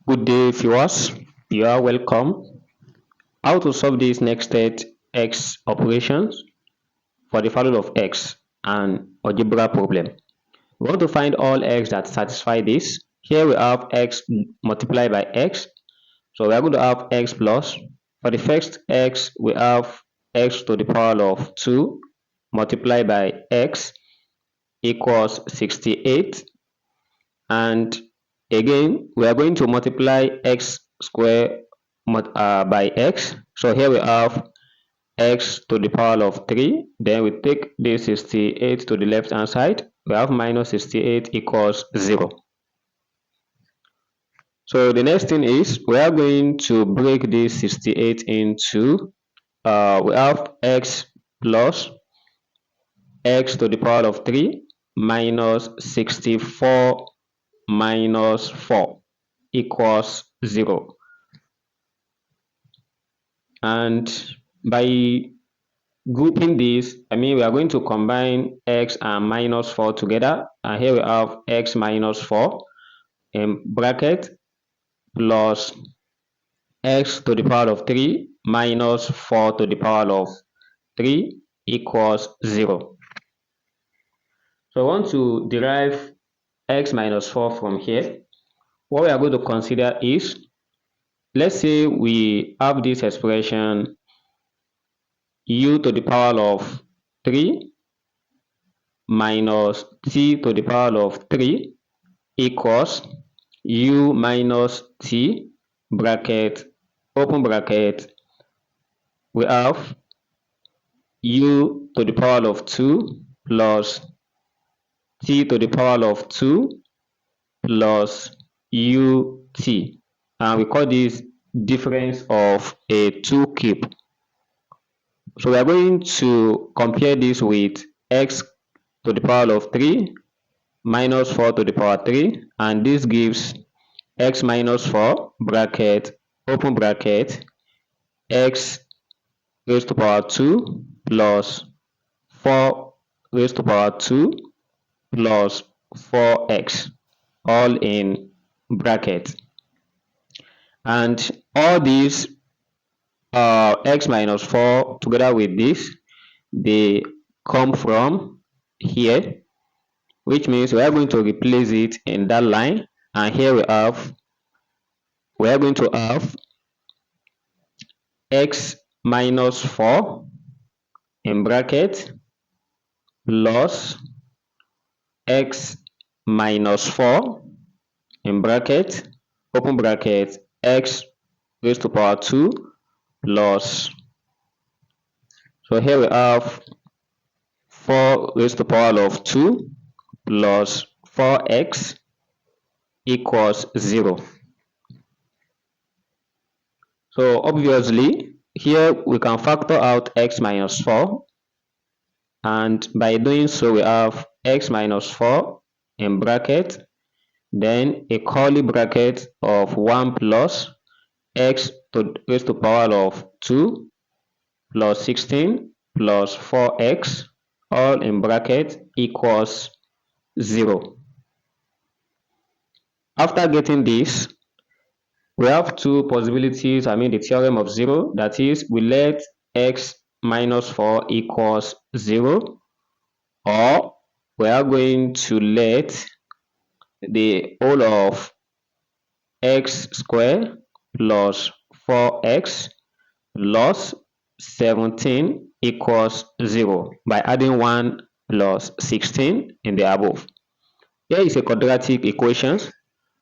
Good day, viewers. You are welcome. How to solve this next state x operations for the value of x and algebra problem. We want to find all x that satisfy this. Here we have x multiplied by x. So we are going to have x plus. For the first x, we have x to the power of 2 multiplied by x equals 68. And again, we are going to multiply x square by x. So here we have x to the power of 3. Then we take this 68 to the left hand side. We have minus 68 equals 0. So the next thing is we are going to break this 68 into, we have x plus x to the power of 3 minus 64 minus 4 equals 0. And by grouping this, we are going to combine x and minus 4 together. And here we have x minus 4 in bracket plus x to the power of 3 minus 4 to the power of 3 equals 0. So I want to derive x minus 4 from here. What we are going to consider is, let's say we have this expression u to the power of 3 minus t to the power of 3 equals u minus t bracket open bracket. We have u to the power of 2 plus t to the power of 2 plus ut, and we call this difference of a 2 cube. So we are going to compare this with x to the power of 3 minus 4 to the power 3, and this gives x minus 4 bracket open bracket x raised to power 2 plus 4 raised to power 2 plus 4x, all in bracket. And all these x minus 4 together with this, they come from here, which means we are going to replace it in that line. And here we are going to have x minus 4 in bracket plus x minus 4 in bracket open bracket x raised to power 2 plus, so here we have 4 raised to power of 2 plus 4x equals 0. So obviously here we can factor out x minus 4, and by doing so we have x minus 4 in bracket, then a curly bracket of 1 plus x to raised to power of 2 plus 16 plus 4x, all in bracket, equals 0. After getting this, we have two possibilities. The theorem of 0, that is, we let x minus 4 equals 0, or we are going to let the whole of x square plus 4x plus 17 equals 0 by adding 1 plus 16 in the above. Here is a quadratic equation.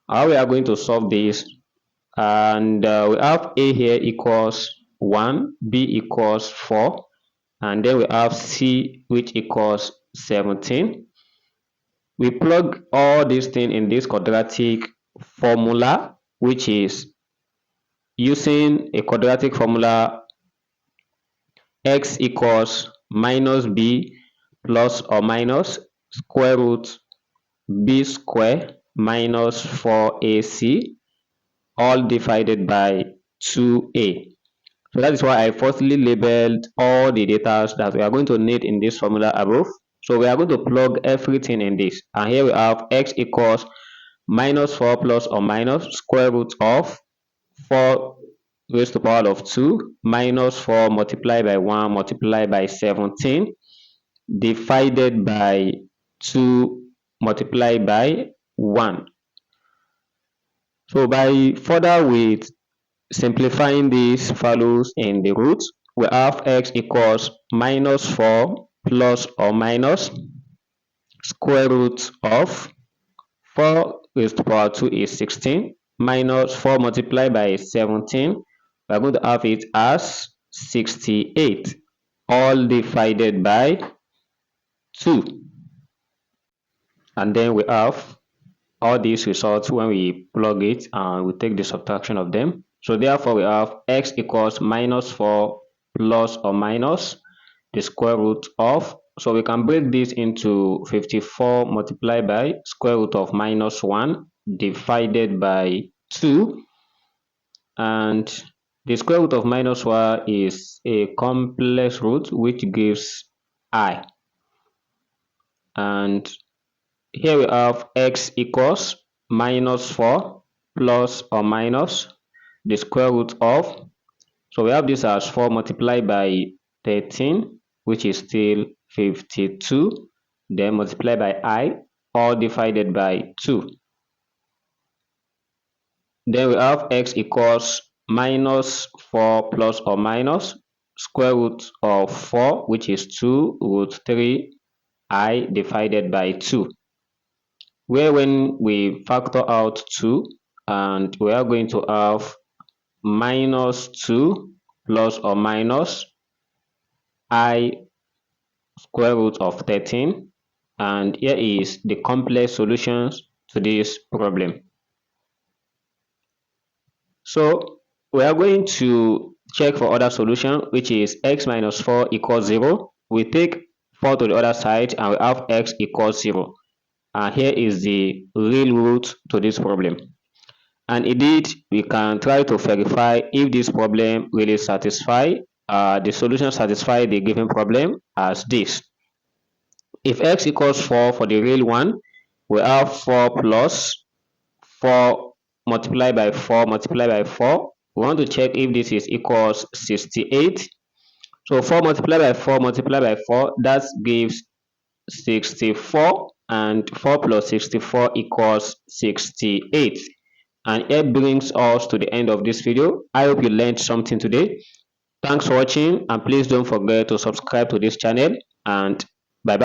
How we are going to solve this, and we have a here equals 1, b equals 4, and then we have c which equals 17. We plug all these things in this quadratic formula, which is using a quadratic formula x equals minus b plus or minus square root b square minus 4ac, all divided by 2a. So that is why I firstly labeled all the data that we are going to need in this formula above. So we are going to plug everything in this, and here we have x equals minus 4 plus or minus square root of 4 raised to the power of 2 minus 4 multiplied by 1 multiplied by 17 divided by 2 multiplied by 1. So by further with simplifying these values in the root, we have x equals minus 4 plus or minus square root of 4 raised to the power 2 is 16 minus 4 multiplied by 17. We are going to have it as 68 all divided by 2. And then we have all these results when we plug it and we take the subtraction of them. So therefore we have x equals minus 4 plus or minus the square root of, so we can break this into 54 multiplied by square root of minus 1 divided by 2, and the square root of minus 1 is a complex root which gives I, and here we have x equals minus 4 plus or minus the square root of, so we have this as 4 multiplied by 13, which is still 52, then multiplied by I, all divided by 2. Then we have x equals minus 4 plus or minus square root of 4, which is 2 root 3 I divided by 2. Where when we factor out 2, and we are going to have minus 2 plus or minus I square root of 13, and here is the complex solutions to this problem. So we are going to check for other solution, which is x minus 4 equals 0. We take 4 to the other side and we have x equals 0. And here is the real root to this problem. And indeed, we can try to verify if this problem really satisfies the solution satisfy the given problem as this. If x equals 4 for the real one, we have 4 plus 4 multiplied by 4 multiplied by 4. We want to check if this is equals 68. So 4 multiplied by 4 multiplied by 4, that gives 64, and 4 plus 64 equals 68. And it brings us to the end of this video. I hope you learned something today. Thanks for watching, and please don't forget to subscribe to this channel, and bye bye.